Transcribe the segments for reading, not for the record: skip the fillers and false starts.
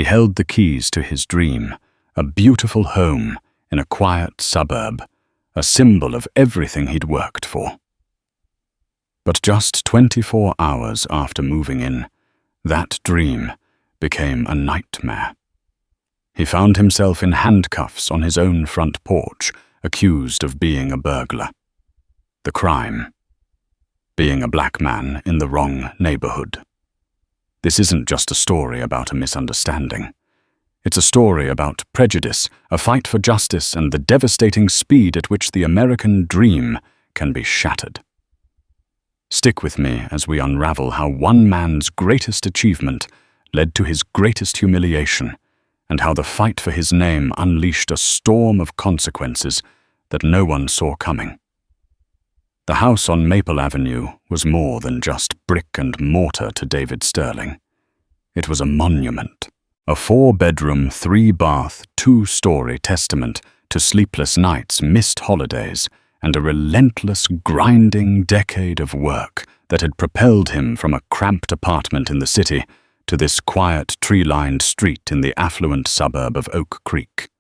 He held the keys to his dream, a beautiful home in a quiet suburb, a symbol of everything he'd worked for. But just 24 hours after moving in, that dream became a nightmare. He found himself in handcuffs on his own front porch, accused of being a burglar. The crime: being a black man in the wrong neighborhood. This isn't just a story about a misunderstanding. It's a story about prejudice, a fight for justice, and the devastating speed at which the American dream can be shattered. Stick with me as we unravel how one man's greatest achievement led to his greatest humiliation, and how the fight for his name unleashed a storm of consequences that no one saw coming. The house on Maple Avenue was more than just brick and mortar to David Sterling. It was a monument, a 4-bedroom, 3-bath, 2-story testament to sleepless nights, missed holidays, and a relentless, grinding decade of work that had propelled him from a cramped apartment in the city to this quiet, tree-lined street in the affluent suburb of Oak Creek.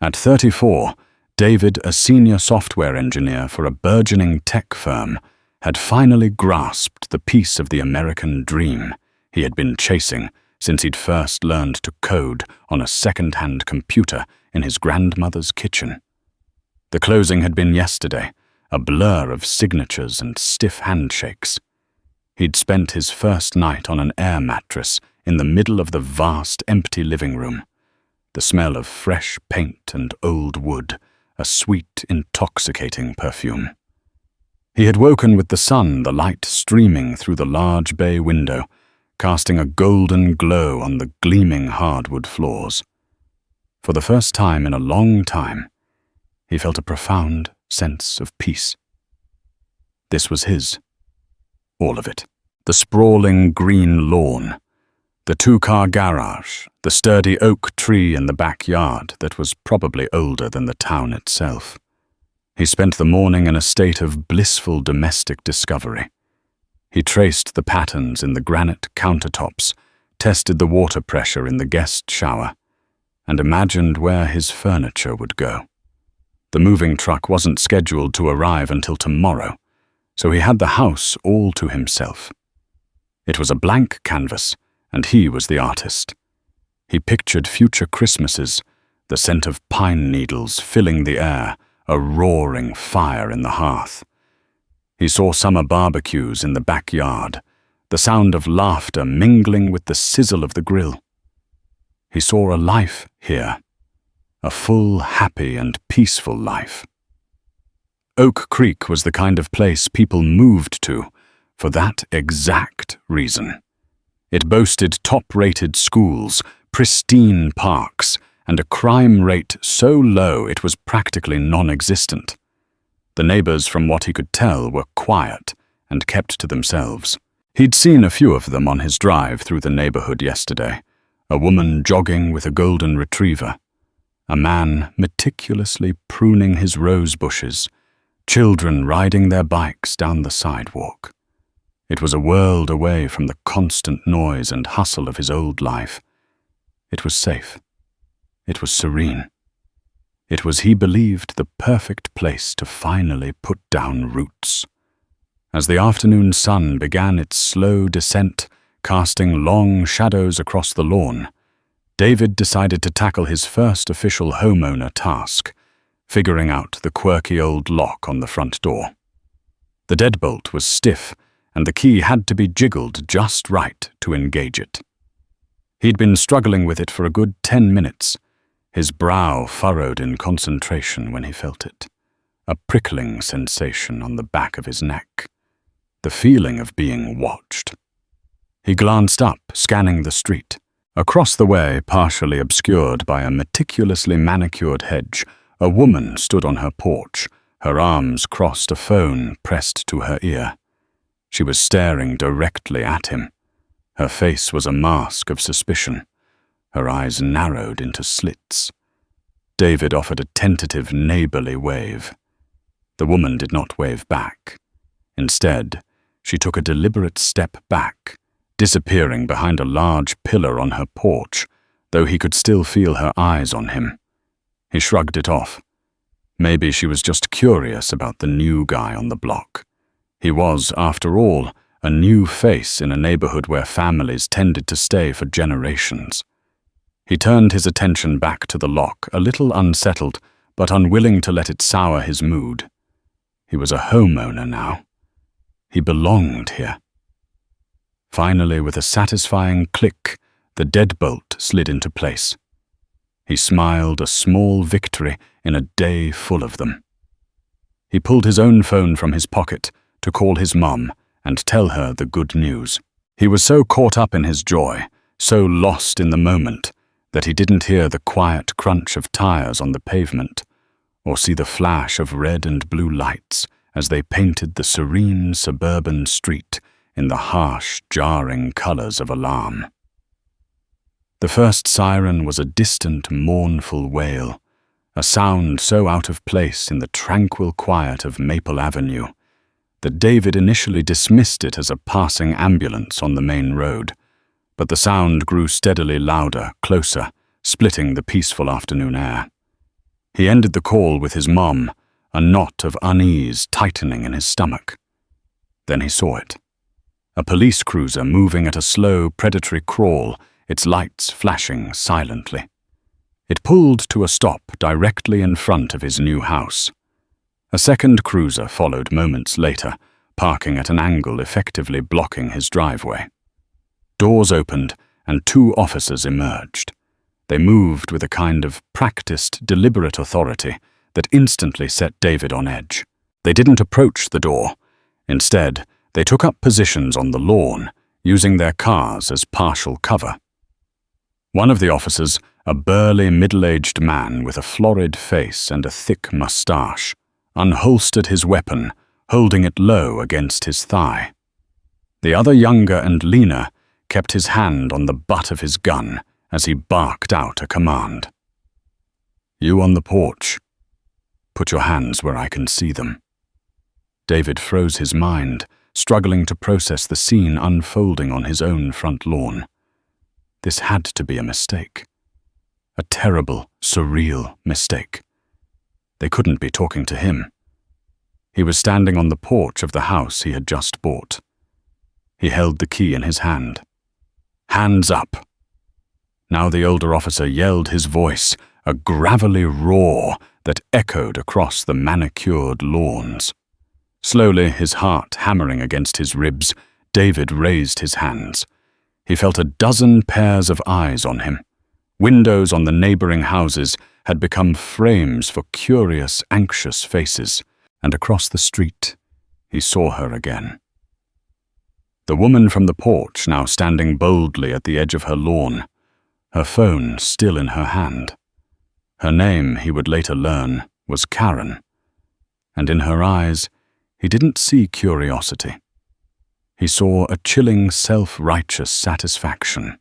At 34, David, a senior software engineer for a burgeoning tech firm, had finally grasped the piece of the American dream he had been chasing since he'd first learned to code on a second-hand computer in his grandmother's kitchen. The closing had been yesterday, a blur of signatures and stiff handshakes. He'd spent his first night on an air mattress in the middle of the vast, empty living room. The smell of fresh paint and old wood, a sweet, intoxicating perfume. He had woken with the sun, the light streaming through the large bay window, casting a golden glow on the gleaming hardwood floors. For the first time in a long time, he felt a profound sense of peace. This was his. All of it. The sprawling green lawn, the 2-car garage, the sturdy oak tree in the backyard that was probably older than the town itself. He spent the morning in a state of blissful domestic discovery. He traced the patterns in the granite countertops, tested the water pressure in the guest shower, and imagined where his furniture would go. The moving truck wasn't scheduled to arrive until tomorrow, so he had the house all to himself. It was a blank canvas, and he was the artist. He pictured future Christmases, the scent of pine needles filling the air, a roaring fire in the hearth. He saw summer barbecues in the backyard, the sound of laughter mingling with the sizzle of the grill. He saw a life here, a full, happy, and peaceful life. Oak Creek was the kind of place people moved to for that exact reason. It boasted top-rated schools, pristine parks, and a crime rate so low it was practically non-existent. The neighbors, from what he could tell, were quiet and kept to themselves. He'd seen a few of them on his drive through the neighborhood yesterday, a woman jogging with a golden retriever, a man meticulously pruning his rose bushes, children riding their bikes down the sidewalk. It was a world away from the constant noise and hustle of his old life. It was safe. It was serene. It was, he believed, the perfect place to finally put down roots. As the afternoon sun began its slow descent, casting long shadows across the lawn, David decided to tackle his first official homeowner task, figuring out the quirky old lock on the front door. The deadbolt was stiff, and the key had to be jiggled just right to engage it. He'd been struggling with it for a good 10 minutes, his brow furrowed in concentration when he felt it, a prickling sensation on the back of his neck, the feeling of being watched. He glanced up, scanning the street. Across the way, partially obscured by a meticulously manicured hedge, a woman stood on her porch, her arms crossed, a phone pressed to her ear. She was staring directly at him. Her face was a mask of suspicion. Her eyes narrowed into slits. David offered a tentative neighborly wave. The woman did not wave back. Instead, she took a deliberate step back, disappearing behind a large pillar on her porch, though he could still feel her eyes on him. He shrugged it off. Maybe she was just curious about the new guy on the block. He was, after all, a new face in a neighborhood where families tended to stay for generations. He turned his attention back to the lock, a little unsettled, but unwilling to let it sour his mood. He was a homeowner now. He belonged here. Finally, with a satisfying click, the deadbolt slid into place. He smiled, a small victory in a day full of them. He pulled his own phone from his pocket to call his mum and tell her the good news. He was so caught up in his joy, so lost in the moment, that he didn't hear the quiet crunch of tires on the pavement, or see the flash of red and blue lights as they painted the serene suburban street in the harsh, jarring colors of alarm. The first siren was a distant, mournful wail, a sound so out of place in the tranquil quiet of Maple Avenue that David initially dismissed it as a passing ambulance on the main road, but the sound grew steadily louder, closer, splitting the peaceful afternoon air. He ended the call with his mom, a knot of unease tightening in his stomach. Then he saw it. A police cruiser moving at a slow, predatory crawl, its lights flashing silently. It pulled to a stop directly in front of his new house. A second cruiser followed moments later, parking at an angle effectively blocking his driveway. Doors opened and two officers emerged. They moved with a kind of practiced, deliberate authority that instantly set David on edge. They didn't approach the door. Instead, they took up positions on the lawn, using their cars as partial cover. One of the officers, a burly, middle-aged man with a florid face and a thick mustache, unholstered his weapon, holding it low against his thigh. The other, younger and leaner, kept his hand on the butt of his gun as he barked out a command. "You on the porch. Put your hands where I can see them." David froze his mind, struggling to process the scene unfolding on his own front lawn. This had to be a mistake. A terrible, surreal mistake. They couldn't be talking to him. He was standing on the porch of the house he had just bought. He held the key in his hand. "Hands up!" Now the older officer yelled his voice, a gravelly roar that echoed across the manicured lawns. Slowly, his heart hammering against his ribs, David raised his hands. He felt a dozen pairs of eyes on him. Windows on the neighboring houses had become frames for curious, anxious faces, and across the street, he saw her again. The woman from the porch now standing boldly at the edge of her lawn, her phone still in her hand. Her name, he would later learn, was Karen, and in her eyes, he didn't see curiosity. He saw a chilling, self-righteous satisfaction.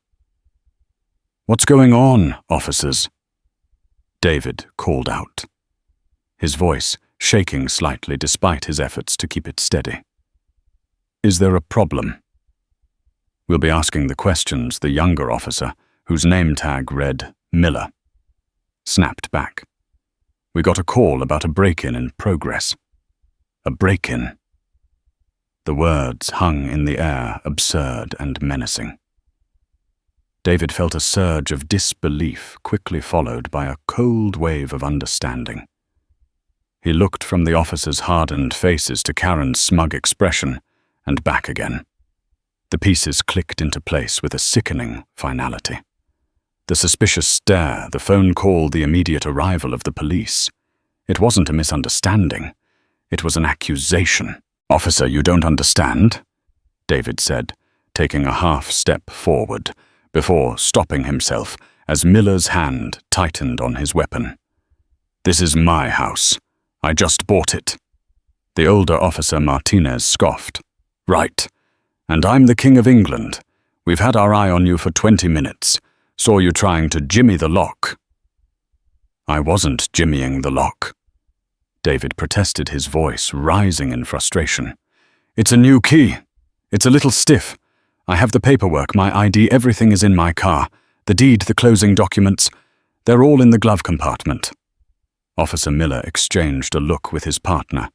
"What's going on, officers?" David called out, his voice shaking slightly despite his efforts to keep it steady. "Is there a problem?" "We'll be asking the questions," the younger officer, whose name tag read Miller, snapped back. "We got a call about a break-in in progress." "A break-in?" The words hung in the air, absurd and menacing. David felt a surge of disbelief, quickly followed by a cold wave of understanding. He looked from the officers' hardened faces to Karen's smug expression, and back again. The pieces clicked into place with a sickening finality. The suspicious stare, the phone call, the immediate arrival of the police. It wasn't a misunderstanding. It was an accusation. "Officer, you don't understand," David said, taking a half step forward, before stopping himself as Miller's hand tightened on his weapon. "This is my house. I just bought it." The older officer Martinez scoffed. "Right. And I'm the King of England. We've had our eye on you for 20 minutes. Saw you trying to jimmy the lock." "I wasn't jimmying the lock." David protested, his voice rising in frustration. "It's a new key. It's a little stiff. I have the paperwork, my ID, everything is in my car. The deed, the closing documents, they're all in the glove compartment." Officer Miller exchanged a look with his partner,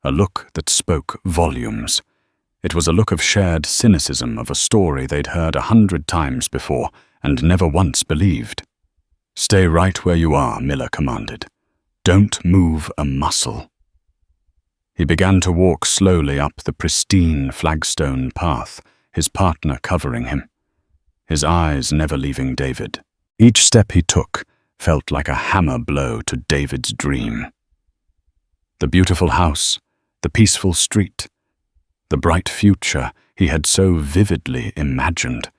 a look that spoke volumes. It was a look of shared cynicism of a story they'd heard 100 times before and never once believed. "Stay right where you are," Miller commanded. "Don't move a muscle." He began to walk slowly up the pristine flagstone path, his partner covering him, his eyes never leaving David. Each step he took felt like a hammer blow to David's dream. The beautiful house, the peaceful street, the bright future he had so vividly imagined.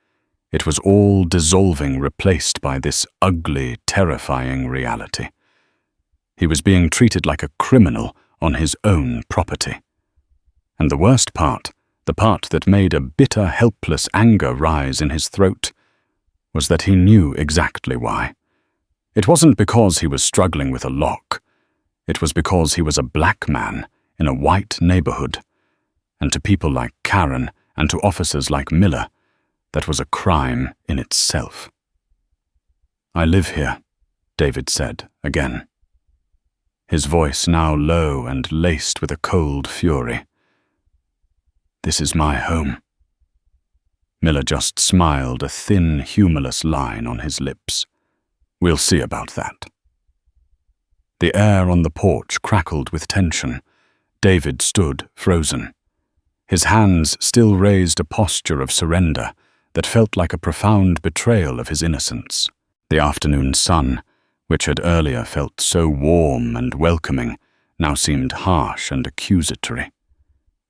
It was all dissolving, replaced by this ugly, terrifying reality. He was being treated like a criminal on his own property. And the worst part, the part that made a bitter, helpless anger rise in his throat, was that he knew exactly why. It wasn't because he was struggling with a lock. It was because he was a black man in a white neighborhood. And to people like Karen and to officers like Miller, that was a crime in itself. "I live here," David said again, his voice now low and laced with a cold fury. "This is my home." Miller just smiled, a thin, humorless line on his lips. "We'll see about that." The air on the porch crackled with tension. David stood frozen. His hands still raised a posture of surrender that felt like a profound betrayal of his innocence. The afternoon sun, which had earlier felt so warm and welcoming, now seemed harsh and accusatory.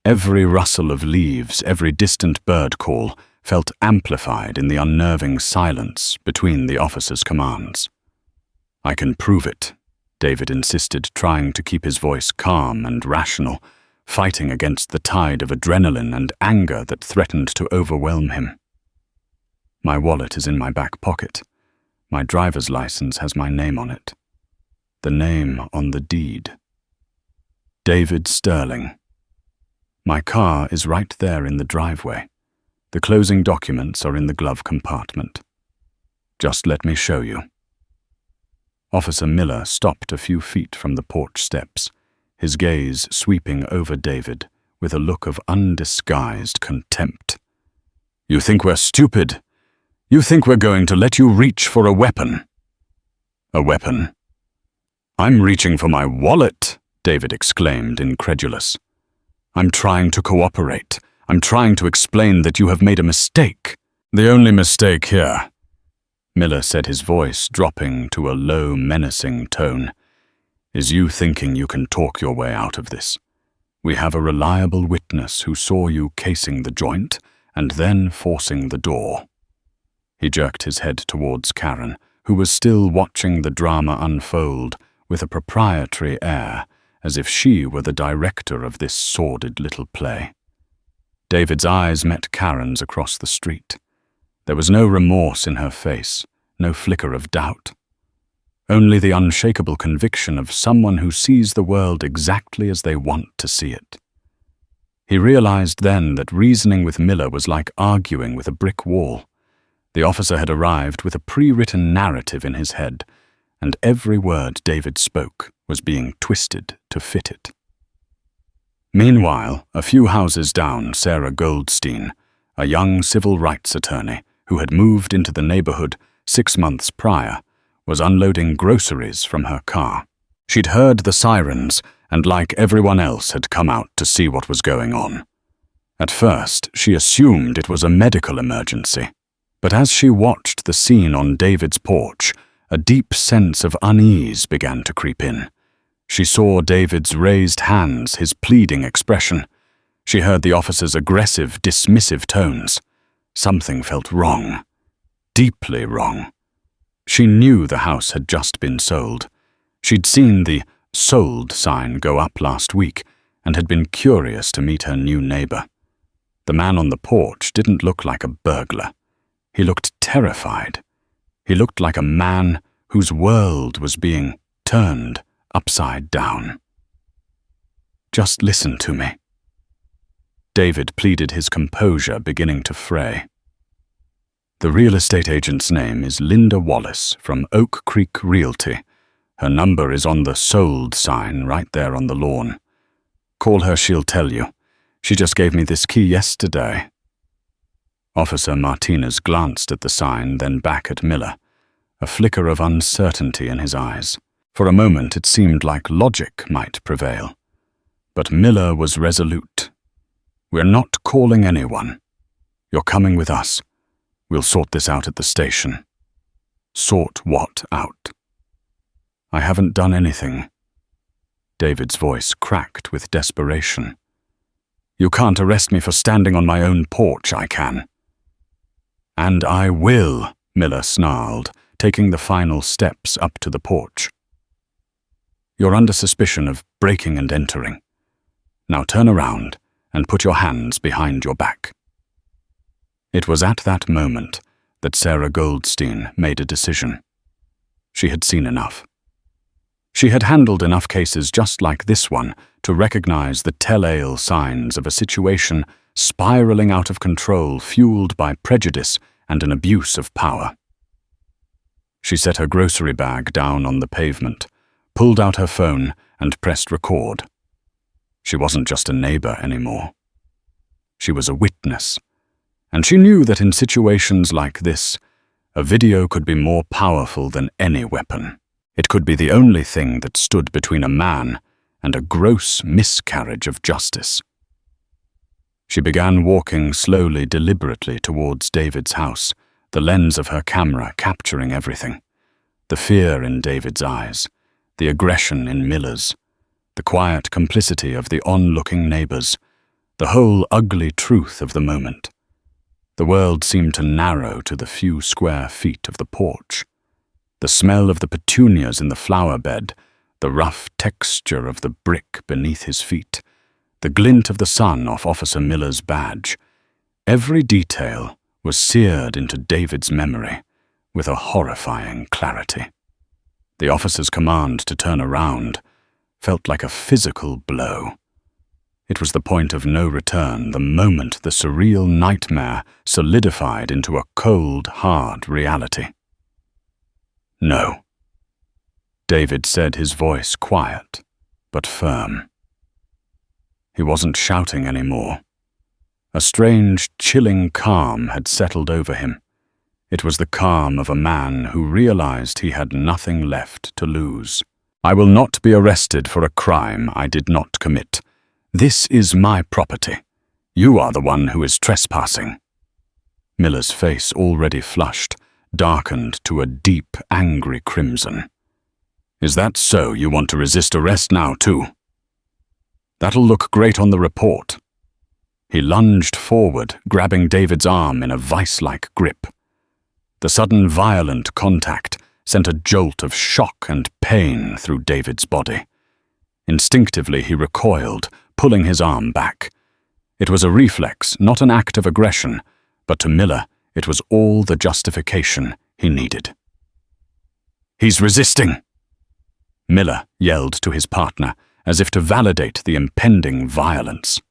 Every rustle of leaves, every distant bird call, felt amplified in the unnerving silence between the officer's commands. "I can prove it," David insisted, trying to keep his voice calm and rational, fighting against the tide of adrenaline and anger that threatened to overwhelm him. "My wallet is in my back pocket. My driver's license has my name on it. The name on the deed. David Sterling. My car is right there in the driveway. The closing documents are in the glove compartment. Just let me show you." Officer Miller stopped a few feet from the porch steps, his gaze sweeping over David with a look of undisguised contempt. "You think we're stupid? You think we're going to let you reach for a weapon?" "A weapon? I'm reaching for my wallet," David exclaimed, incredulous. "I'm trying to cooperate. I'm trying to explain that you have made a mistake." "The only mistake here," Miller said, his voice dropping to a low, menacing tone, "is you thinking you can talk your way out of this. We have a reliable witness who saw you casing the joint and then forcing the door." He jerked his head towards Karen, who was still watching the drama unfold with a proprietary air, as if she were the director of this sordid little play. David's eyes met Karen's across the street. There was no remorse in her face, no flicker of doubt. Only the unshakable conviction of someone who sees the world exactly as they want to see it. He realized then that reasoning with Miller was like arguing with a brick wall. The officer had arrived with a pre-written narrative in his head, and every word David spoke was being twisted to fit it. Meanwhile, a few houses down, Sarah Goldstein, a young civil rights attorney who had moved into the neighborhood 6 months prior, was unloading groceries from her car. She'd heard the sirens and, like everyone else, had come out to see what was going on. At first, she assumed it was a medical emergency. But as she watched the scene on David's porch, a deep sense of unease began to creep in. She saw David's raised hands, his pleading expression. She heard the officer's aggressive, dismissive tones. Something felt wrong. Deeply wrong. She knew the house had just been sold. She'd seen the "sold" sign go up last week and had been curious to meet her new neighbor. The man on the porch didn't look like a burglar. He looked terrified. He looked like a man whose world was being turned upside down. "Just listen to me." David pleaded, his composure beginning to fray. The real estate agent's name is Linda Wallace from Oak Creek Realty. Her number is on the sold sign right there on the lawn. Call her, she'll tell you. She just gave me this key yesterday." Officer Martinez glanced at the sign, then back at Miller, a flicker of uncertainty in his eyes. For a moment it seemed like logic might prevail. But Miller was resolute. "We're not calling anyone. You're coming with us. We'll sort this out at the station." "Sort what out?" "I haven't done anything." David's voice cracked with desperation. "You can't arrest me for standing on my own porch, I can." "And I will," Miller snarled, taking the final steps up to the porch. "You're under suspicion of breaking and entering. Now turn around and put your hands behind your back." It was at that moment that Sarah Goldstein made a decision. She had seen enough. She had handled enough cases just like this one to recognize the telltale signs of a situation spiraling out of control, fueled by prejudice and an abuse of power. She set her grocery bag down on the pavement, pulled out her phone, and pressed record. She wasn't just a neighbor anymore. She was a witness, and she knew that in situations like this, a video could be more powerful than any weapon. It could be the only thing that stood between a man and a gross miscarriage of justice. She began walking slowly, deliberately towards David's house, the lens of her camera capturing everything. The fear in David's eyes, the aggression in Miller's, the quiet complicity of the onlooking neighbors, the whole ugly truth of the moment. The world seemed to narrow to the few square feet of the porch. The smell of the petunias in the flower bed, the rough texture of the brick beneath his feet, the glint of the sun off Officer Miller's badge. Every detail was seared into David's memory with a horrifying clarity. The officer's command to turn around felt like a physical blow. It was the point of no return, the moment the surreal nightmare solidified into a cold, hard reality. "No," David said, his voice quiet but firm. He wasn't shouting anymore. A strange, chilling calm had settled over him. It was the calm of a man who realized he had nothing left to lose. "I will not be arrested for a crime I did not commit. This is my property. You are the one who is trespassing." Miller's face, already flushed, darkened to a deep, angry crimson. "Is that so? You want to resist arrest now, too?" "That'll look great on the report." He lunged forward, grabbing David's arm in a vice-like grip. The sudden violent contact sent a jolt of shock and pain through David's body. Instinctively he recoiled, pulling his arm back. It was a reflex, not an act of aggression, but to Miller it was all the justification he needed. "He's resisting!" Miller yelled to his partner, as if to validate the impending violence.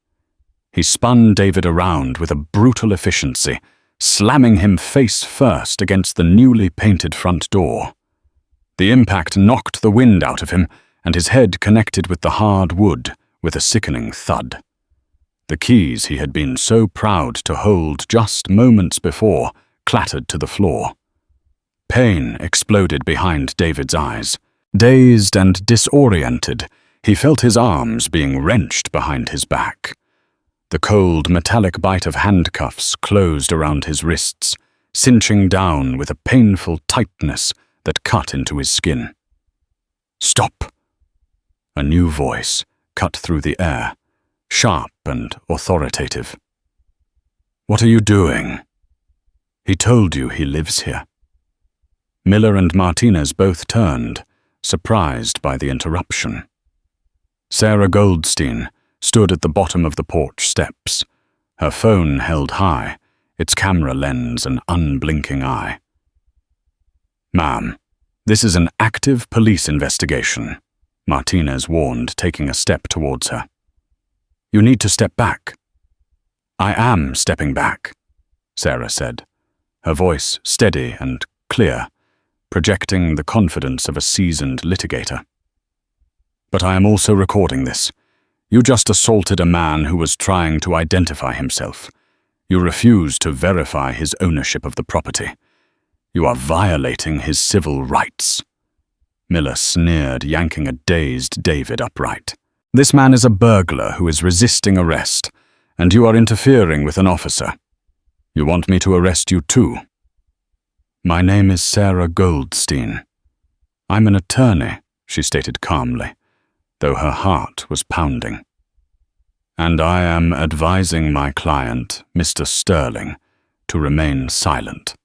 He spun David around with a brutal efficiency, slamming him face first against the newly painted front door. The impact knocked the wind out of him, and his head connected with the hard wood with a sickening thud. The keys he had been so proud to hold just moments before clattered to the floor. Pain exploded behind David's eyes. Dazed and disoriented, he felt his arms being wrenched behind his back. The cold, metallic bite of handcuffs closed around his wrists, cinching down with a painful tightness that cut into his skin. "Stop!" A new voice cut through the air, sharp and authoritative. "What are you doing?" "He told you he lives here." Miller and Martinez both turned, surprised by the interruption. Sarah Goldstein stood at the bottom of the porch steps, her phone held high, its camera lens an unblinking eye. "Ma'am, this is an active police investigation," Martinez warned, taking a step towards her. "You need to step back." "I am stepping back," Sarah said, her voice steady and clear, projecting the confidence of a seasoned litigator. "But I am also recording this. You just assaulted a man who was trying to identify himself. You refuse to verify his ownership of the property. You are violating his civil rights." Miller sneered, yanking a dazed David upright. "This man is a burglar who is resisting arrest, and you are interfering with an officer. You want me to arrest you too?" "My name is Sarah Goldstein. I'm an attorney," she stated calmly, though her heart was pounding. "And I am advising my client, Mr. Sterling, to remain silent.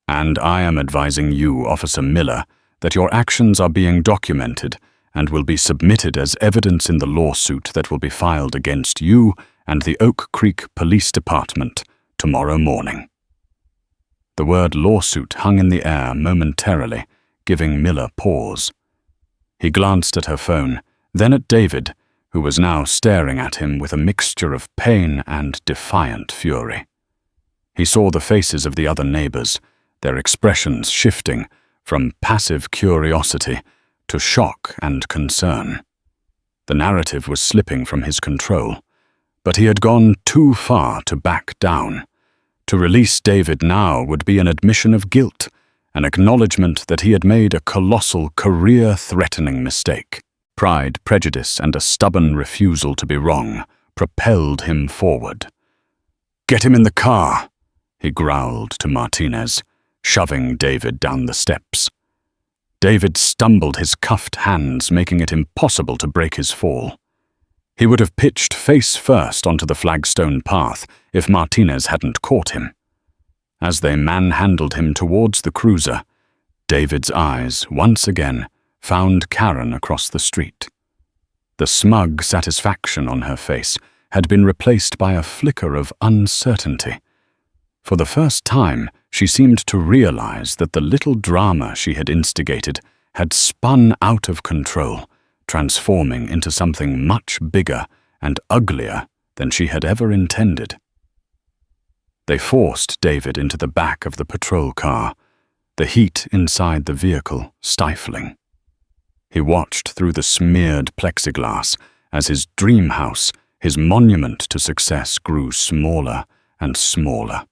And I am advising you, Officer Miller, that your actions are being documented and will be submitted as evidence in the lawsuit that will be filed against you and the Oak Creek Police Department tomorrow morning." The word lawsuit hung in the air momentarily, giving Miller pause. He glanced at her phone, then at David, who was now staring at him with a mixture of pain and defiant fury. He saw the faces of the other neighbors, their expressions shifting from passive curiosity to shock and concern. The narrative was slipping from his control, but he had gone too far to back down. To release David now would be an admission of guilt, an acknowledgement that he had made a colossal, career-threatening mistake. Pride, prejudice, and a stubborn refusal to be wrong propelled him forward. "Get him in the car," he growled to Martinez, shoving David down the steps. David stumbled, his cuffed hands making it impossible to break his fall. He would have pitched face first onto the flagstone path if Martinez hadn't caught him. As they manhandled him towards the cruiser, David's eyes, once again, found Karen across the street. The smug satisfaction on her face had been replaced by a flicker of uncertainty. For the first time, she seemed to realize that the little drama she had instigated had spun out of control, transforming into something much bigger and uglier than she had ever intended. They forced David into the back of the patrol car, the heat inside the vehicle stifling. He watched through the smeared plexiglass as his dream house, his monument to success, grew smaller and smaller.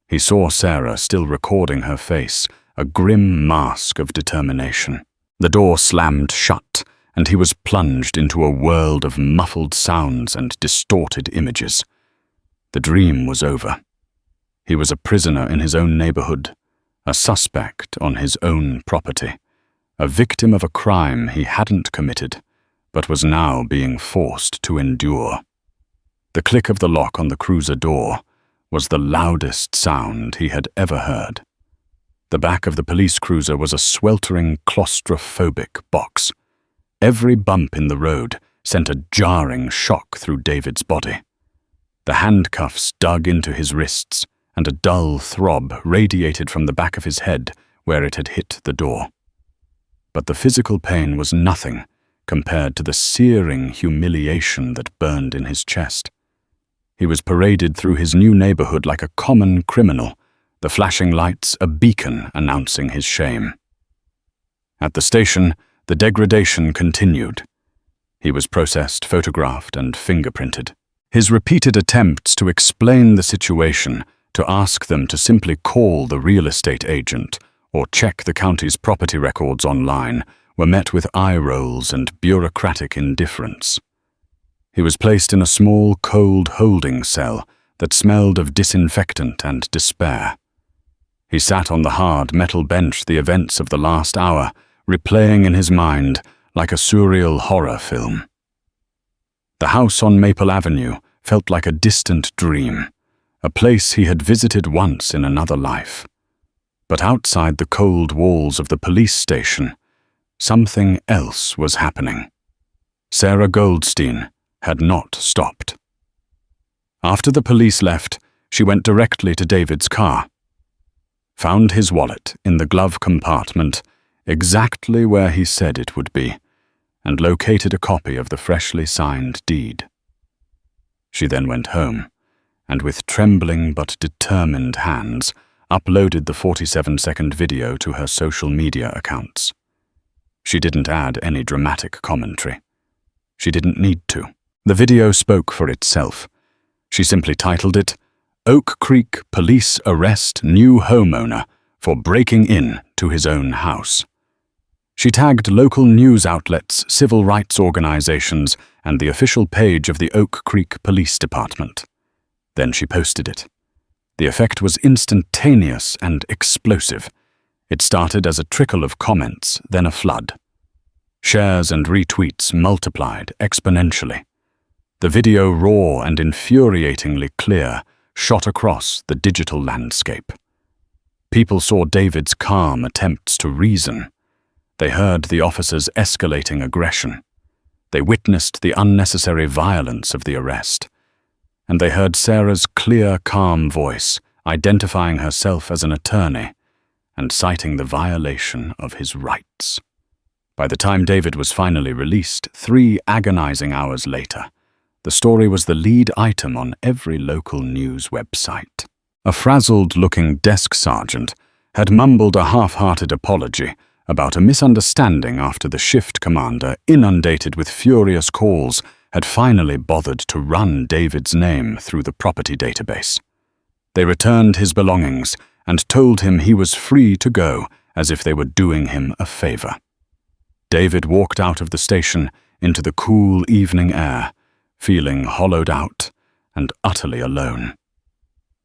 He saw Sarah still recording her face, a grim mask of determination. The door slammed shut, and he was plunged into a world of muffled sounds and distorted images. The dream was over. He was a prisoner in his own neighborhood, a suspect on his own property, a victim of a crime he hadn't committed, but was now being forced to endure. The click of the lock on the cruiser door was the loudest sound he had ever heard. The back of the police cruiser was a sweltering, claustrophobic box. Every bump in the road sent a jarring shock through David's body. The handcuffs dug into his wrists, and a dull throb radiated from the back of his head where it had hit the door. But the physical pain was nothing compared to the searing humiliation that burned in his chest. He was paraded through his new neighborhood like a common criminal, the flashing lights a beacon announcing his shame. At the station, the degradation continued. He was processed, photographed, and fingerprinted. His repeated attempts to explain the situation, to ask them to simply call the real estate agent or check the county's property records online, were met with eye rolls and bureaucratic indifference. He was placed in a small, cold holding cell that smelled of disinfectant and despair. He sat on the hard metal bench the events of the last hour, replaying in his mind like a surreal horror film. The house on Maple Avenue felt like a distant dream, a place he had visited once in another life. But outside the cold walls of the police station, something else was happening. Sarah Goldstein had not stopped. After the police left, she went directly to David's car, found his wallet in the glove compartment exactly where he said it would be, and located a copy of the freshly signed deed. She then went home, and with trembling but determined hands, uploaded the 47-second video to her social media accounts. She didn't add any dramatic commentary. She didn't need to. The video spoke for itself. She simply titled it, "Oak Creek Police Arrest New Homeowner for Breaking In to His Own House." She tagged local news outlets, civil rights organizations, and the official page of the Oak Creek Police Department. Then she posted it. The effect was instantaneous and explosive. It started as a trickle of comments, then a flood. Shares and retweets multiplied exponentially. The video, raw and infuriatingly clear, shot across the digital landscape. People saw David's calm attempts to reason. They heard the officer's escalating aggression. They witnessed the unnecessary violence of the arrest. And they heard Sarah's clear, calm voice, identifying herself as an attorney and citing the violation of his rights. By the time David was finally released, 3 agonizing hours later, the story was the lead item on every local news website. A frazzled-looking desk sergeant had mumbled a half-hearted apology about a misunderstanding after the shift commander, inundated with furious calls, had finally bothered to run David's name through the property database. They returned his belongings and told him he was free to go, as if they were doing him a favor. David walked out of the station into the cool evening air, feeling hollowed out and utterly alone.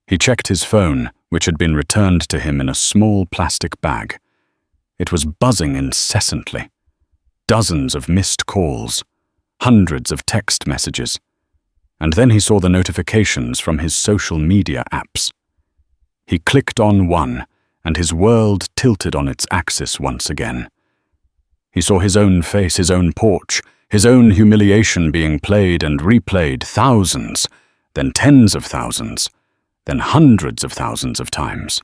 He checked his phone, which had been returned to him in a small plastic bag. It was buzzing incessantly. Dozens of missed calls, hundreds of text messages. And then he saw the notifications from his social media apps. He clicked on one, and his world tilted on its axis once again. He saw his own face, his own porch, his own humiliation being played and replayed thousands, then tens of thousands, then hundreds of thousands of times.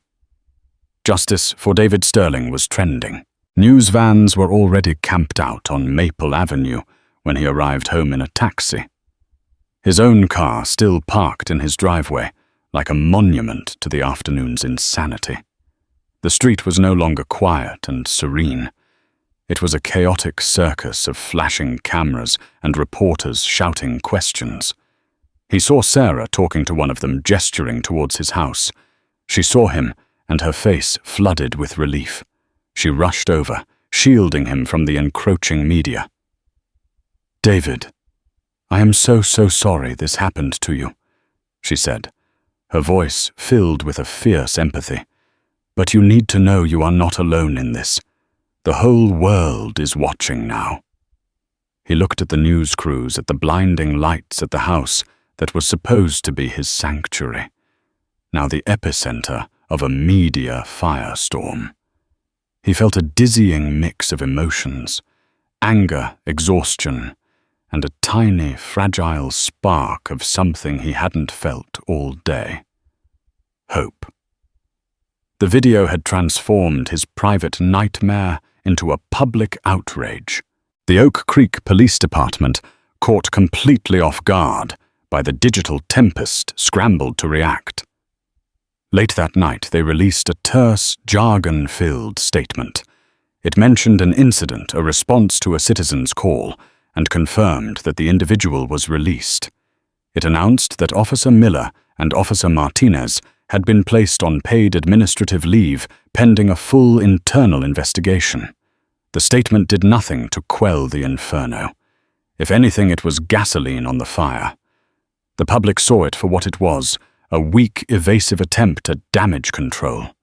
Justice for David Sterling was trending. News vans were already camped out on Maple Avenue when he arrived home in a taxi. His own car still parked in his driveway, like a monument to the afternoon's insanity. The street was no longer quiet and serene. It was a chaotic circus of flashing cameras and reporters shouting questions. He saw Sarah talking to one of them, gesturing towards his house. She saw him, and her face flooded with relief. She rushed over, shielding him from the encroaching media. "David, I am so sorry this happened to you," she said, her voice filled with a fierce empathy. "But you need to know you are not alone in this. The whole world is watching now." He looked at the news crews, at the blinding lights at the house that was supposed to be his sanctuary, now the epicenter of a media firestorm. He felt a dizzying mix of emotions, anger, exhaustion, and a tiny, fragile spark of something he hadn't felt all day. Hope. The video had transformed his private nightmare into a public outrage. The Oak Creek Police Department, caught completely off guard by the digital tempest, scrambled to react. Late that night, they released a terse, jargon-filled statement. It mentioned an incident, a response to a citizen's call, and confirmed that the individual was released. It announced that Officer Miller and Officer Martinez had been placed on paid administrative leave pending a full internal investigation. The statement did nothing to quell the inferno. If anything, it was gasoline on the fire. The public saw it for what it was, a weak, evasive attempt at damage control.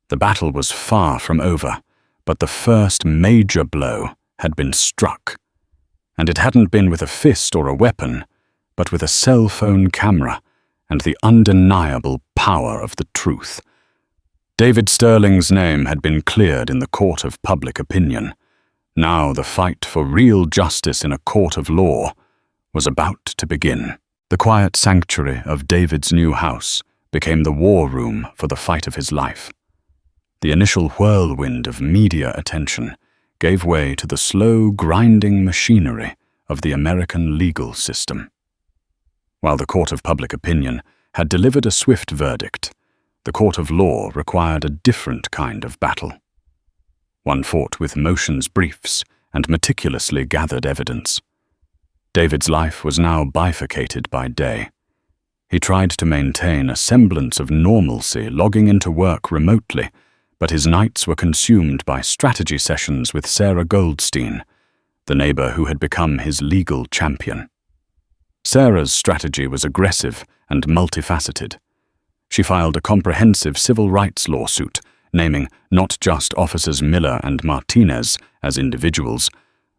The battle was far from over, but the first major blow had been struck. And it hadn't been with a fist or a weapon, but with a cell phone camera and the undeniable power of the truth. David Sterling's name had been cleared in the court of public opinion. Now the fight for real justice in a court of law was about to begin. The quiet sanctuary of David's new house became the war room for the fight of his life. The initial whirlwind of media attention gave way to the slow, grinding machinery of the American legal system. While the court of public opinion had delivered a swift verdict. The court of law required a different kind of battle. One fought with motions briefs and meticulously gathered evidence. David's life was now bifurcated by day. He tried to maintain a semblance of normalcy, logging into work remotely, but his nights were consumed by strategy sessions with Sarah Goldstein, the neighbor who had become his legal champion. Sarah's strategy was aggressive and multifaceted. She filed a comprehensive civil rights lawsuit, naming not just Officers Miller and Martinez as individuals,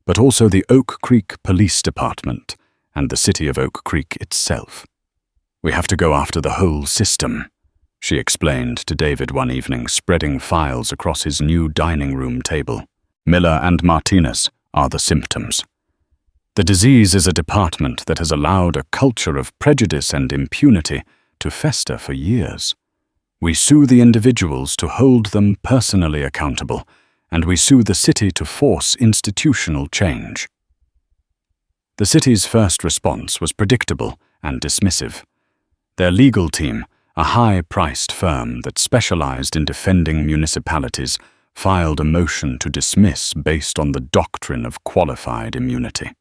but also the Oak Creek Police Department and the city of Oak Creek itself. "We have to go after the whole system," she explained to David one evening, spreading files across his new dining room table. "Miller and Martinez are the symptoms. The disease is a department that has allowed a culture of prejudice and impunity to fester for years. We sue the individuals to hold them personally accountable, and we sue the city to force institutional change." The city's first response was predictable and dismissive. Their legal team, a high-priced firm that specialized in defending municipalities, filed a motion to dismiss based on the doctrine of qualified immunity.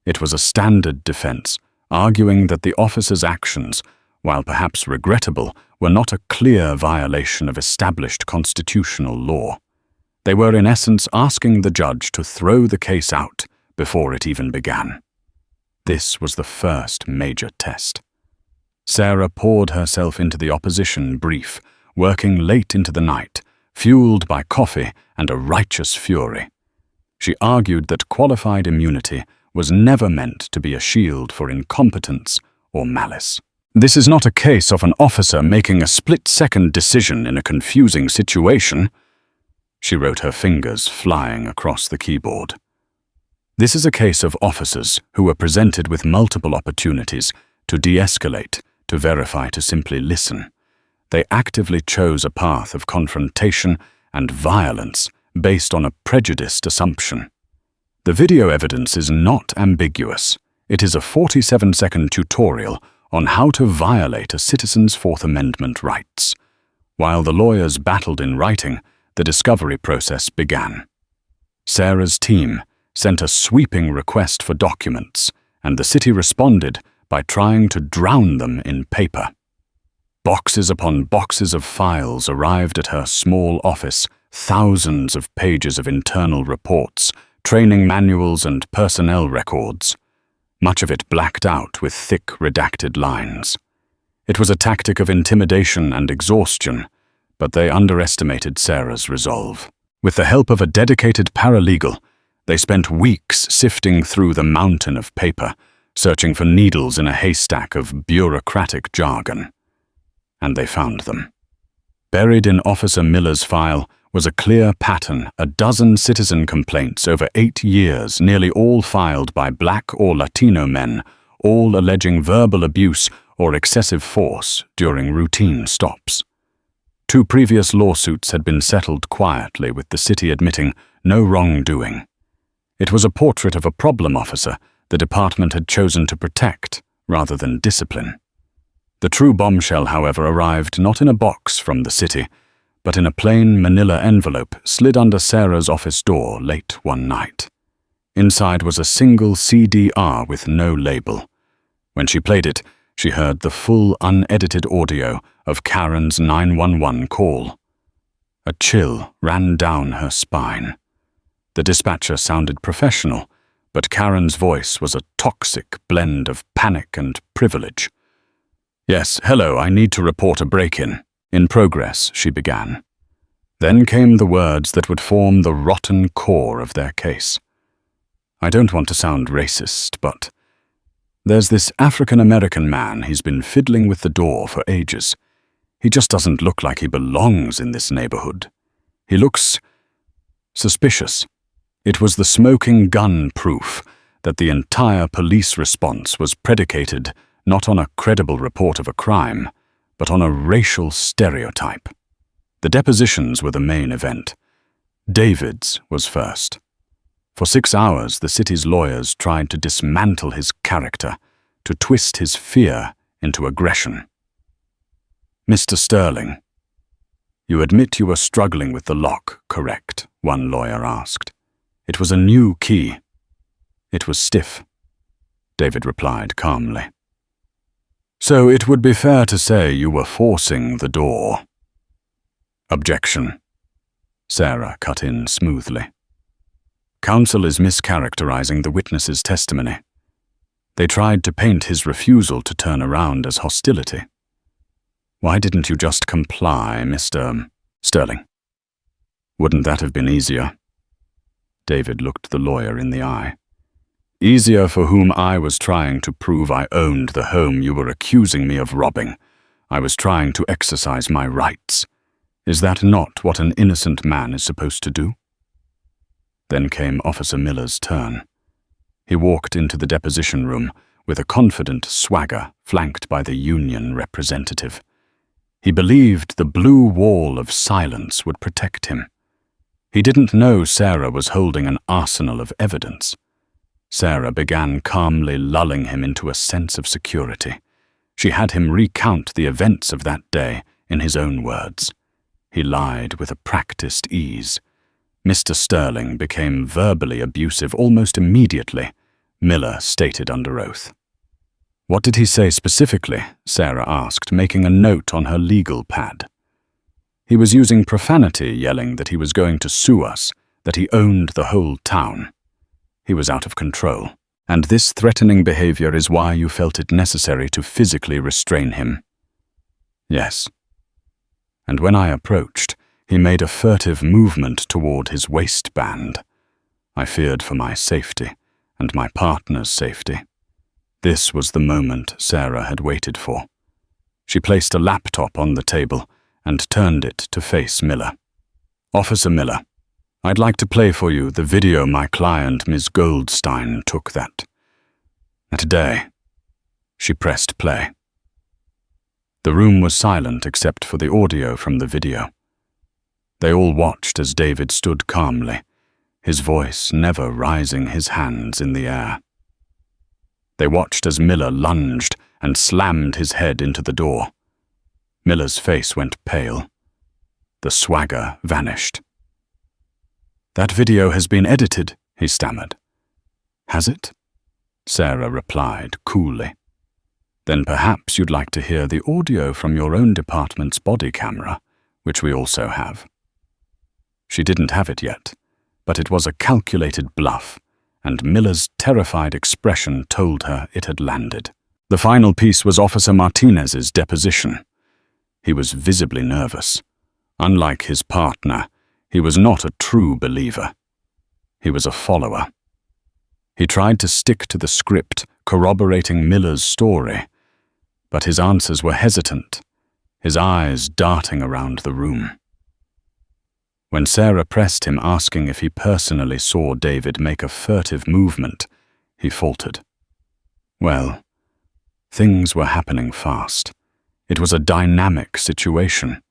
It was a standard defense, arguing that the officers' actions, while perhaps regrettable, were not a clear violation of established constitutional law. They were in essence asking the judge to throw the case out before it even began. This was the first major test. Sarah poured herself into the opposition brief, working late into the night, fueled by coffee and a righteous fury. She argued that qualified immunity was never meant to be a shield for incompetence or malice. "This is not a case of an officer making a split-second decision in a confusing situation," she wrote, her fingers flying across the keyboard. "This is a case of officers who were presented with multiple opportunities to de-escalate, to verify, to simply listen. They actively chose a path of confrontation and violence based on a prejudiced assumption. The video evidence is not ambiguous. It is a 47-second tutorial on how to violate a citizen's Fourth Amendment rights. While the lawyers battled in writing, the discovery process began. Sarah's team sent a sweeping request for documents, and the city responded by trying to drown them in paper. Boxes upon boxes of files arrived at her small office, thousands of pages of internal reports, training manuals and personnel records, much of it blacked out with thick redacted lines. It was a tactic of intimidation and exhaustion, but they underestimated Sarah's resolve. With the help of a dedicated paralegal, they spent weeks sifting through the mountain of paper, searching for needles in a haystack of bureaucratic jargon. And they found them. Buried in Officer Miller's file was a clear pattern, a dozen citizen complaints over 8 years, nearly all filed by Black or Latino men, all alleging verbal abuse or excessive force during routine stops. 2 previous lawsuits had been settled quietly, with the city admitting no wrongdoing. It was a portrait of a problem officer the department had chosen to protect rather than discipline. The true bombshell, however, arrived not in a box from the city, but in a plain manila envelope slid under Sarah's office door late one night. Inside was a single CDR with no label. When she played it, she heard the full, unedited audio of Karen's 911 call. A chill ran down her spine. The dispatcher sounded professional, but Karen's voice was a toxic blend of panic and privilege. "Yes, hello, I need to report a break-in. In progress," she began. Then came the words that would form the rotten core of their case. "I don't want to sound racist, but there's this African-American man. He's been fiddling with the door for ages. He just doesn't look like he belongs in this neighborhood. He looks suspicious." It was the smoking gun proof that the entire police response was predicated not on a credible report of a crime, but on a racial stereotype. The depositions were the main event. David's was first. For 6 hours, the city's lawyers tried to dismantle his character, to twist his fear into aggression. Mr. Sterling, you admit you were struggling with the lock, correct? One lawyer asked. It was a new key. It was stiff, David replied calmly. So it would be fair to say you were forcing the door. Objection, Sarah cut in smoothly. Counsel is mischaracterizing the witness's testimony. They tried to paint his refusal to turn around as hostility. Why didn't you just comply, Mr. Sterling? Wouldn't that have been easier? David looked the lawyer in the eye. Easier for whom I was trying to prove I owned the home you were accusing me of robbing. I was trying to exercise my rights. Is that not what an innocent man is supposed to do? Then came Officer Miller's turn. He walked into the deposition room with a confident swagger flanked by the union representative. He believed the blue wall of silence would protect him. He didn't know Sarah was holding an arsenal of evidence. Sarah began calmly lulling him into a sense of security. She had him recount the events of that day in his own words. He lied with a practiced ease. Mr. Sterling became verbally abusive almost immediately, Miller stated under oath. What did he say specifically? Sarah asked, making a note on her legal pad. He was using profanity, yelling that he was going to sue us, that he owned the whole town. He was out of control, and this threatening behavior is why you felt it necessary to physically restrain him. Yes. And when I approached, he made a furtive movement toward his waistband. I feared for my safety, and my partner's safety. This was the moment Sarah had waited for. She placed a laptop on the table and turned it to face Miller. Officer Miller, I'd like to play for you the video my client, Ms. Goldstein, took that day. She pressed play. The room was silent except for the audio from the video. They all watched as David stood calmly, his voice never rising his hands in the air. They watched as Miller lunged and slammed his head into the door. Miller's face went pale. The swagger vanished. That video has been edited, he stammered. Has it? Sarah replied coolly. Then perhaps you'd like to hear the audio from your own department's body camera, which we also have. She didn't have it yet, but it was a calculated bluff, and Miller's terrified expression told her it had landed. The final piece was Officer Martinez's deposition. He was visibly nervous. Unlike his partner, he was not a true believer. He was a follower. He tried to stick to the script, corroborating Miller's story, but his answers were hesitant, his eyes darting around the room. When Sarah pressed him, asking if he personally saw David make a furtive movement, he faltered. Well, things were happening fast. It was a dynamic situation.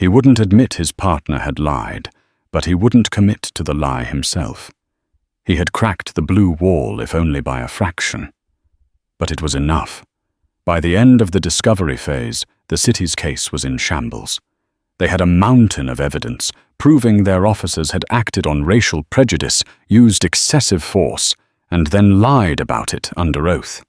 He wouldn't admit his partner had lied, but he wouldn't commit to the lie himself. He had cracked the blue wall, if only by a fraction. But it was enough. By the end of the discovery phase, the city's case was in shambles. They had a mountain of evidence, proving their officers had acted on racial prejudice, used excessive force, and then lied about it under oath.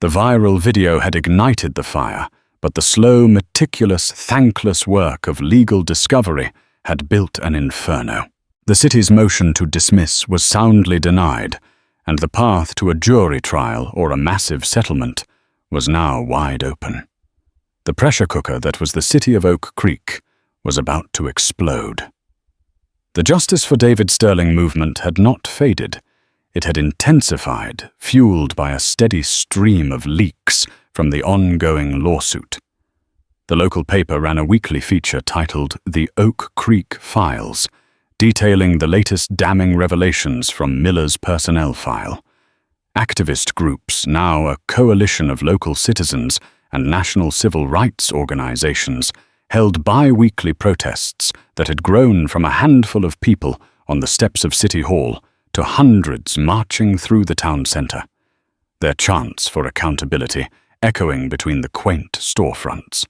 The viral video had ignited the fire, but the slow, meticulous, thankless work of legal discovery had built an inferno. The city's motion to dismiss was soundly denied, and the path to a jury trial or a massive settlement was now wide open. The pressure cooker that was the city of Oak Creek was about to explode. The Justice for David Sterling movement had not faded. It had intensified, fueled by a steady stream of leaks from the ongoing lawsuit. The local paper ran a weekly feature titled The Oak Creek Files, detailing the latest damning revelations from Miller's personnel file. Activist groups, now a coalition of local citizens and national civil rights organizations, held bi-weekly protests that had grown from a handful of people on the steps of City Hall to hundreds marching through the town center, their chants for accountability echoing between the quaint storefronts.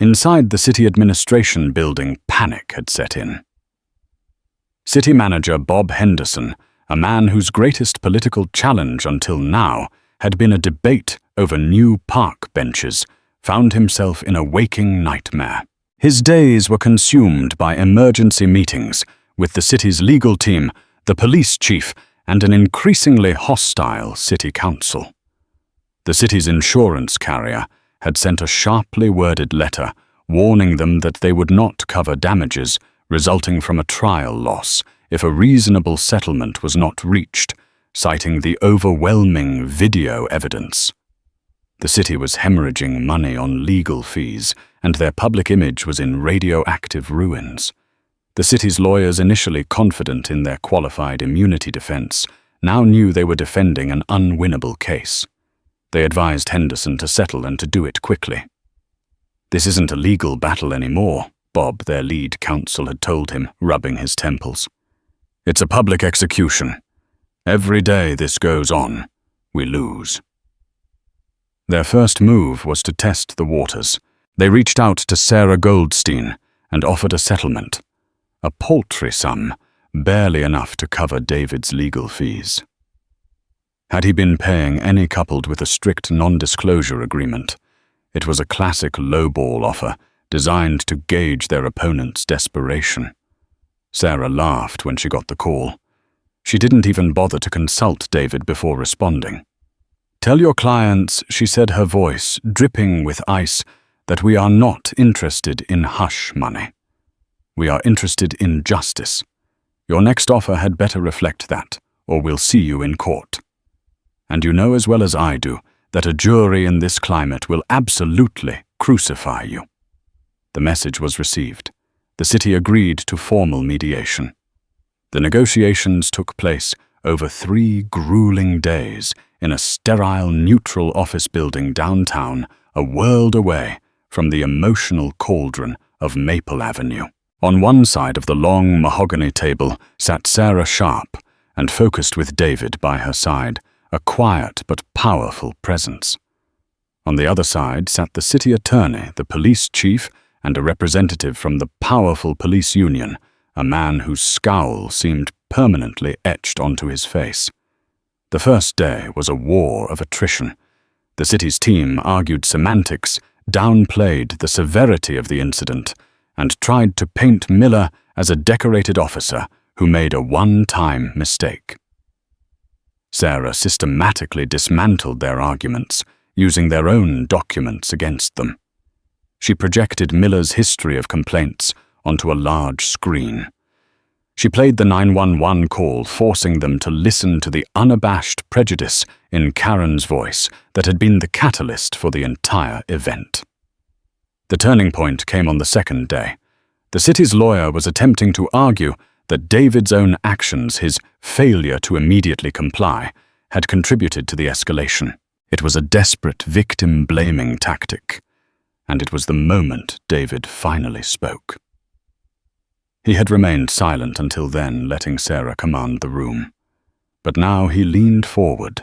Inside the city administration building, panic had set in. City manager Bob Henderson, a man whose greatest political challenge until now had been a debate over new park benches, found himself in a waking nightmare. His days were consumed by emergency meetings with the city's legal team, the police chief, and an increasingly hostile city council. The city's insurance carrier had sent a sharply worded letter warning them that they would not cover damages resulting from a trial loss if a reasonable settlement was not reached, citing the overwhelming video evidence. The city was hemorrhaging money on legal fees, and their public image was in radioactive ruins. The city's lawyers, initially confident in their qualified immunity defense, now knew they were defending an unwinnable case. They advised Henderson to settle and to do it quickly. "This isn't a legal battle anymore," Bob, their lead counsel, had told him, rubbing his temples. "It's a public execution. Every day this goes on, we lose." Their first move was to test the waters. They reached out to Sarah Goldstein and offered a settlement, a paltry sum, barely enough to cover David's legal fees. Had he been paying any coupled with a strict non-disclosure agreement, it was a classic lowball offer designed to gauge their opponent's desperation. Sarah laughed when she got the call. She didn't even bother to consult David before responding. "Tell your clients," she said, her voice dripping with ice, "that we are not interested in hush money. We are interested in justice. Your next offer had better reflect that, or we'll see you in court. And you know as well as I do that a jury in this climate will absolutely crucify you." The message was received. The city agreed to formal mediation. The negotiations took place over 3 grueling days in a sterile, neutral office building downtown, a world away from the emotional cauldron of Maple Avenue. On one side of the long mahogany table sat Sarah Sharp, and focused with David by her side, a quiet but powerful presence. On the other side sat the city attorney, the police chief, and a representative from the powerful police union, a man whose scowl seemed permanently etched onto his face. The first day was a war of attrition. The city's team argued semantics, downplayed the severity of the incident, and tried to paint Miller as a decorated officer who made a one-time mistake. Sarah systematically dismantled their arguments, using their own documents against them. She projected Miller's history of complaints onto a large screen. She played the 911 call, forcing them to listen to the unabashed prejudice in Karen's voice that had been the catalyst for the entire event. The turning point came on the second day. The city's lawyer was attempting to argue that David's own actions, his failure to immediately comply, had contributed to the escalation. It was a desperate victim-blaming tactic, and it was the moment David finally spoke. He had remained silent until then, letting Sarah command the room. But now he leaned forward,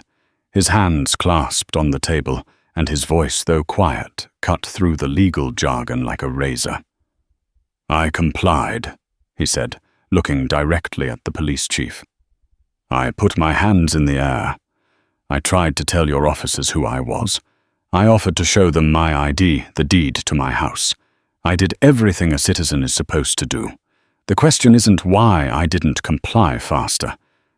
his hands clasped on the table, and his voice, though quiet, cut through the legal jargon like a razor. "I complied," he said, looking directly at the police chief. "I put my hands in the air. I tried to tell your officers who I was. I offered to show them my ID, the deed to my house. I did everything a citizen is supposed to do. The question isn't why I didn't comply faster.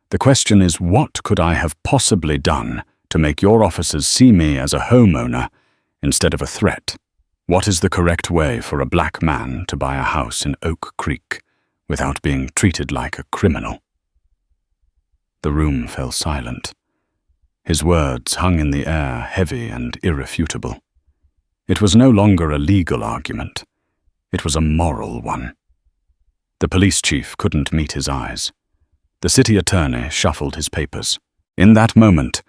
The question is, what could I have possibly done to make your officers see me as a homeowner instead of a threat? What is the correct way for a black man to buy a house in Oak Creek without being treated like a criminal?" The room fell silent. His words hung in the air, heavy and irrefutable. It was no longer a legal argument. It was a moral one. The police chief couldn't meet his eyes. The city attorney shuffled his papers. In that moment,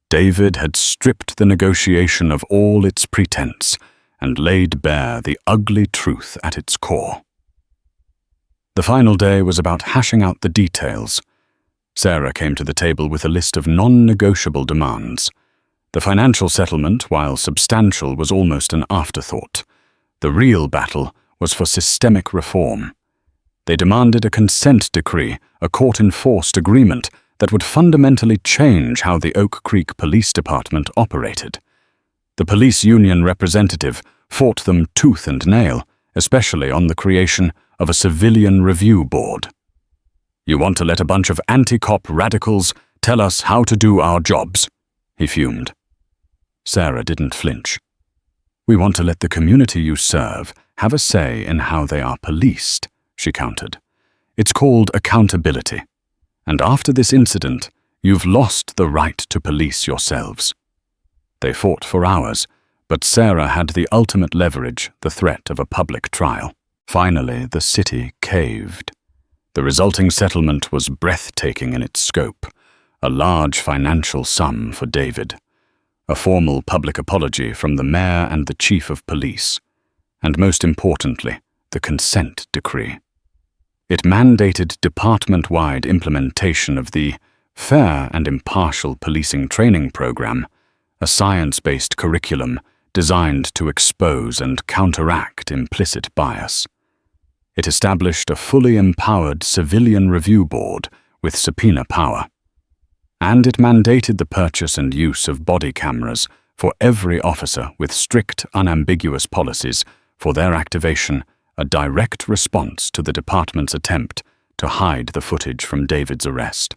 David had stripped the negotiation of all its pretense and laid bare the ugly truth at its core. The final day was about hashing out the details. Sarah came to the table with a list of non-negotiable demands. The financial settlement, while substantial, was almost an afterthought. The real battle was for systemic reform. They demanded a consent decree, a court-enforced agreement that would fundamentally change how the Oak Creek Police Department operated. The police union representative fought them tooth and nail, especially on the creation of a civilian review board. "You want to let a bunch of anti-cop radicals tell us how to do our jobs," he fumed. Sarah didn't flinch. "We want to let the community you serve have a say in how they are policed," she countered. "It's called accountability. And after this incident, you've lost the right to police yourselves." They fought for hours, but Sarah had the ultimate leverage, the threat of a public trial. Finally, the city caved. The resulting settlement was breathtaking in its scope, a large financial sum for David, a formal public apology from the mayor and the chief of police, and most importantly, the consent decree. It mandated department-wide implementation of the Fair and Impartial Policing Training Program, a science-based curriculum designed to expose and counteract implicit bias. It established a fully empowered civilian review board with subpoena power. And it mandated the purchase and use of body cameras for every officer with strict, unambiguous policies for their activation, a direct response to the department's attempt to hide the footage from David's arrest.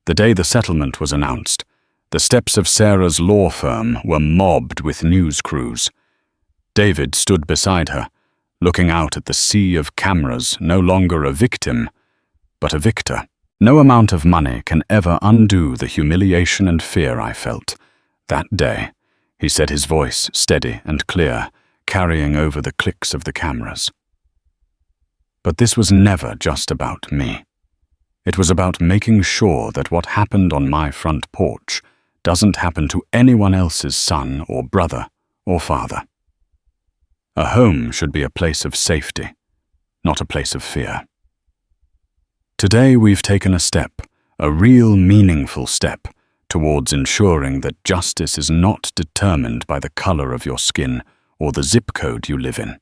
The day the settlement was announced, the steps of Sarah's law firm were mobbed with news crews. David stood beside her, looking out at the sea of cameras, no longer a victim, but a victor. "No amount of money can ever undo the humiliation and fear I felt that day," he said, his voice steady and clear, carrying over the clicks of the cameras. But this was never just about me. It was about making sure that what happened on my front porch doesn't happen to anyone else's son or brother or father. A home should be a place of safety, not a place of fear. Today we've taken a step, a real meaningful step, towards ensuring that justice is not determined by the color of your skin or the zip code you live in.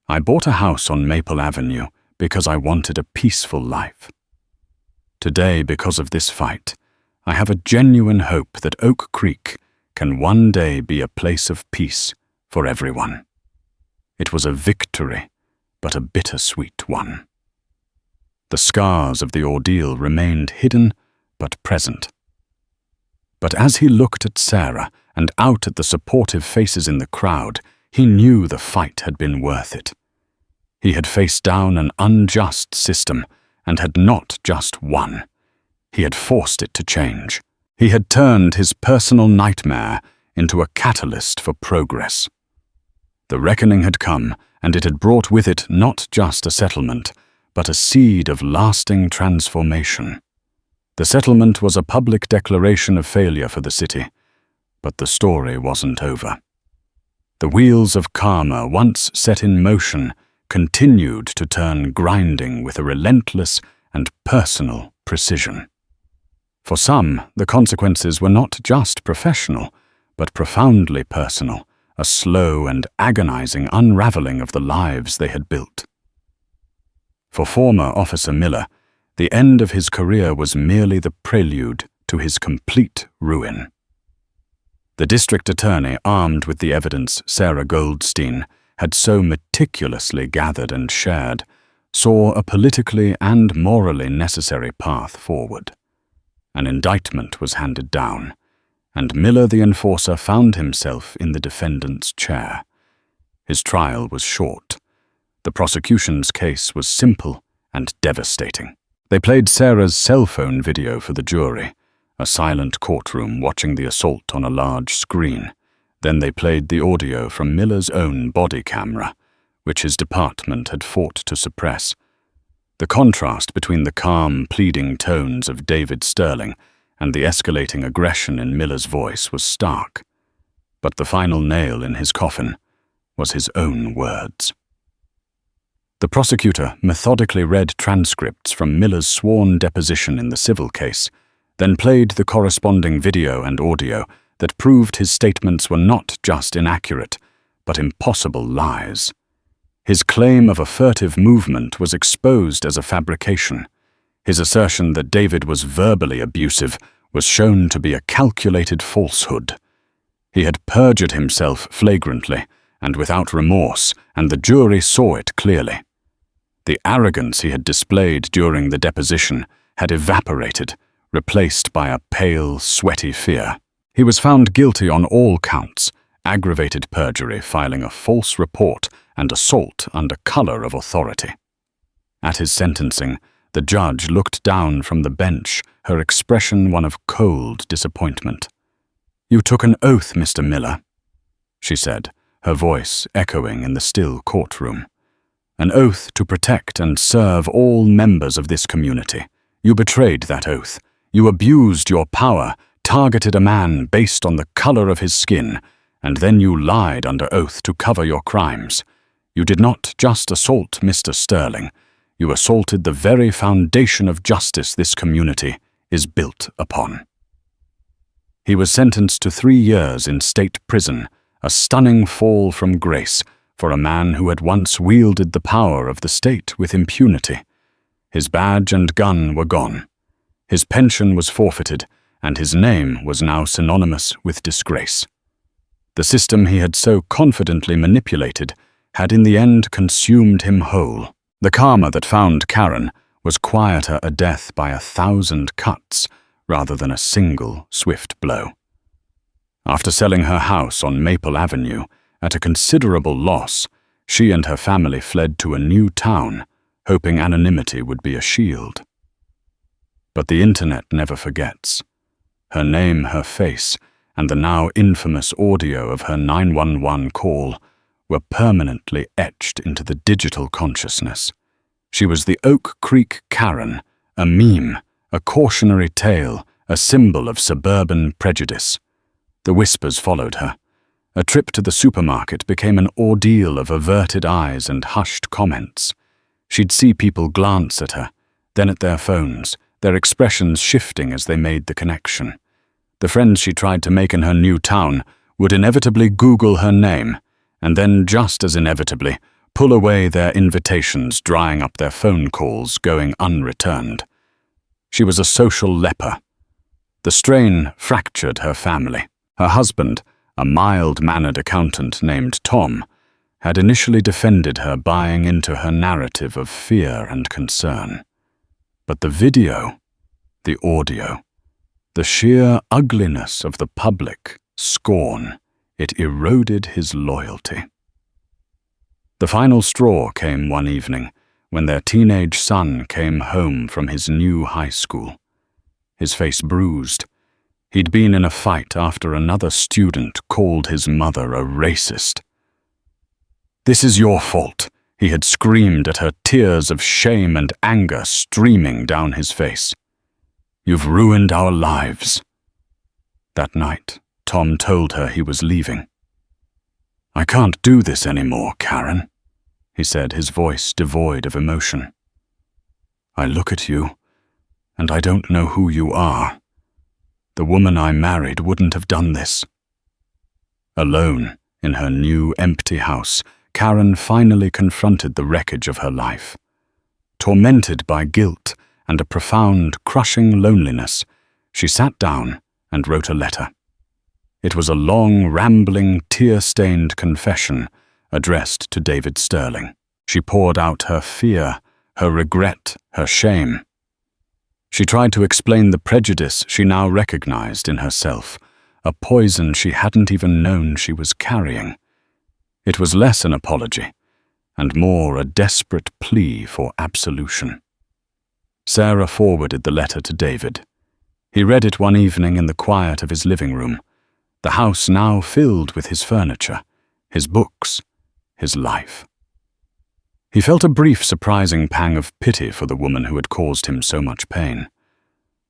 I bought a house on Maple Avenue because I wanted a peaceful life. Today, because of this fight, I have a genuine hope that Oak Creek can one day be a place of peace for everyone. It was a victory, but a bittersweet one. The scars of the ordeal remained hidden but present. But as he looked at Sarah and out at the supportive faces in the crowd, he knew the fight had been worth it. He had faced down an unjust system and had not just won. He had forced it to change. He had turned his personal nightmare into a catalyst for progress. The reckoning had come, and it had brought with it not just a settlement, but a seed of lasting transformation. The settlement was a public declaration of failure for the city, but the story wasn't over. The wheels of karma, once set in motion, continued to turn grinding with a relentless and personal precision. For some, the consequences were not just professional, but profoundly personal, a slow and agonizing unraveling of the lives they had built. For former Officer Miller, the end of his career was merely the prelude to his complete ruin. The district attorney, armed with the evidence Sarah Goldstein had so meticulously gathered and shared, saw a politically and morally necessary path forward. An indictment was handed down, and Miller the enforcer found himself in the defendant's chair. His trial was short. The prosecution's case was simple and devastating. They played Sarah's cell phone video for the jury, a silent courtroom watching the assault on a large screen. Then they played the audio from Miller's own body camera, which his department had fought to suppress. The contrast between the calm, pleading tones of David Sterling and the escalating aggression in Miller's voice was stark. But the final nail in his coffin was his own words. The prosecutor methodically read transcripts from Miller's sworn deposition in the civil case, then played the corresponding video and audio that proved his statements were not just inaccurate, but impossible lies. His claim of a furtive movement was exposed as a fabrication. His assertion that David was verbally abusive was shown to be a calculated falsehood. He had perjured himself flagrantly and without remorse, and the jury saw it clearly. The arrogance he had displayed during the deposition had evaporated, replaced by a pale, sweaty fear. He was found guilty on all counts: aggravated perjury, filing a false report, and assault under color of authority. At his sentencing, the judge looked down from the bench, her expression one of cold disappointment. "You took an oath, Mr. Miller," she said, her voice echoing in the still courtroom. "An oath to protect and serve all members of this community. You betrayed that oath. You abused your power, targeted a man based on the color of his skin, and then you lied under oath to cover your crimes. You did not just assault Mr. Sterling. You assaulted the very foundation of justice this community is built upon." He was sentenced to 3 years in state prison, a stunning fall from grace for a man who had once wielded the power of the state with impunity. His badge and gun were gone. His pension was forfeited, and his name was now synonymous with disgrace. The system he had so confidently manipulated had in the end consumed him whole. The karma that found Karen was quieter a death by 1,000 cuts rather than a single swift blow. After selling her house on Maple Avenue at a considerable loss, she and her family fled to a new town, hoping anonymity would be a shield. But the internet never forgets. Her name, her face, and the now infamous audio of her 911 call were permanently etched into the digital consciousness. She was the Oak Creek Karen, a meme, a cautionary tale, a symbol of suburban prejudice. The whispers followed her. A trip to the supermarket became an ordeal of averted eyes and hushed comments. She'd see people glance at her, then at their phones, their expressions shifting as they made the connection. The friends she tried to make in her new town would inevitably Google her name, and then just as inevitably pull away their invitations, drying up their phone calls, going unreturned. She was a social leper. The strain fractured her family. Her husband, a mild-mannered accountant named Tom, had initially defended her, buying into her narrative of fear and concern. But the video, the audio, the sheer ugliness of the public scorn, it eroded his loyalty. The final straw came one evening when their teenage son came home from his new high school. His face bruised. He'd been in a fight after another student called his mother a racist. "This is your fault," he had screamed at her, tears of shame and anger streaming down his face. "You've ruined our lives." That night, Tom told her he was leaving. "I can't do this anymore, Karen," he said, his voice devoid of emotion. "I look at you, and I don't know who you are. The woman I married wouldn't have done this." Alone, in her new empty house, Karen finally confronted the wreckage of her life. Tormented by guilt and a profound, crushing loneliness, she sat down and wrote a letter. It was a long, rambling, tear-stained confession addressed to David Sterling. She poured out her fear, her regret, her shame. She tried to explain the prejudice she now recognized in herself, a poison she hadn't even known she was carrying. It was less an apology, and more a desperate plea for absolution. Sarah forwarded the letter to David. He read it one evening in the quiet of his living room, the house now filled with his furniture, his books, his life. He felt a brief, surprising pang of pity for the woman who had caused him so much pain.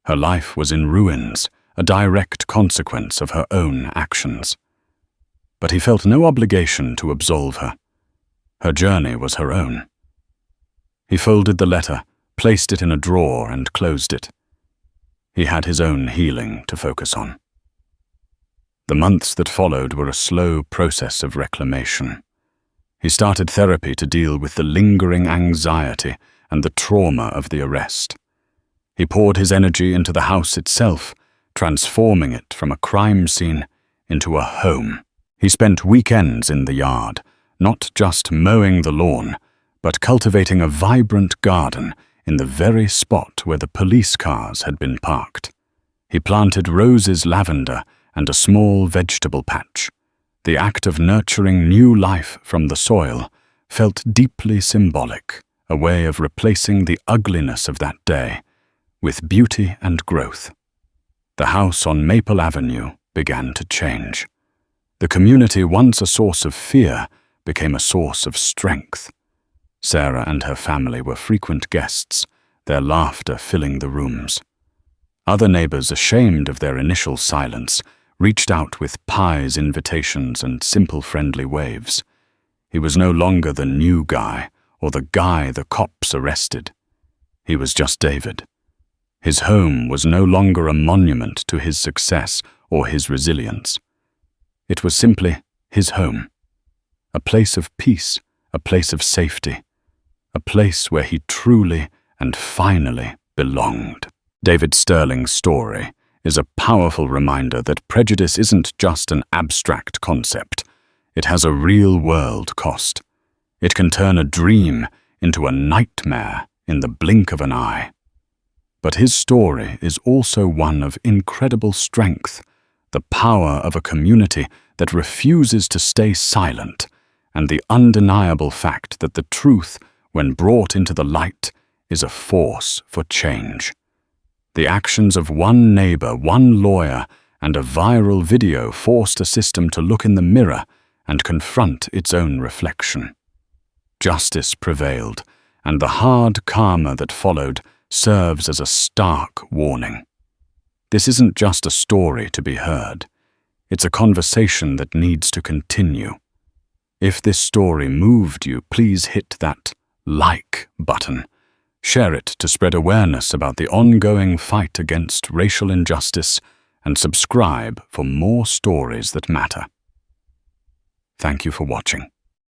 Her life was in ruins, a direct consequence of her own actions. But he felt no obligation to absolve her. Her journey was her own. He folded the letter, placed it in a drawer, and closed it. He had his own healing to focus on. The months that followed were a slow process of reclamation. He started therapy to deal with the lingering anxiety and the trauma of the arrest. He poured his energy into the house itself, transforming it from a crime scene into a home. He spent weekends in the yard, not just mowing the lawn, but cultivating a vibrant garden in the very spot where the police cars had been parked. He planted roses, lavender, and a small vegetable patch. The act of nurturing new life from the soil felt deeply symbolic, a way of replacing the ugliness of that day with beauty and growth. The house on Maple Avenue began to change. The community, once a source of fear, became a source of strength. Sarah and her family were frequent guests, their laughter filling the rooms. Other neighbors, ashamed of their initial silence, reached out with pies, invitations, and simple friendly waves. He was no longer the new guy or the guy the cops arrested. He was just David. His home was no longer a monument to his success or his resilience. It was simply his home, a place of peace, a place of safety, a place where he truly and finally belonged. David Sterling's story is a powerful reminder that prejudice isn't just an abstract concept. It has a real-world cost. It can turn a dream into a nightmare in the blink of an eye. But his story is also one of incredible strength, the power of a community that refuses to stay silent, and the undeniable fact that the truth, when brought into the light, is a force for change. The actions of one neighbor, one lawyer, and a viral video forced a system to look in the mirror and confront its own reflection. Justice prevailed, and the hard karma that followed serves as a stark warning. This isn't just a story to be heard. It's a conversation that needs to continue. If this story moved you, please hit that like button. Share it to spread awareness about the ongoing fight against racial injustice, and subscribe for more stories that matter. Thank you for watching.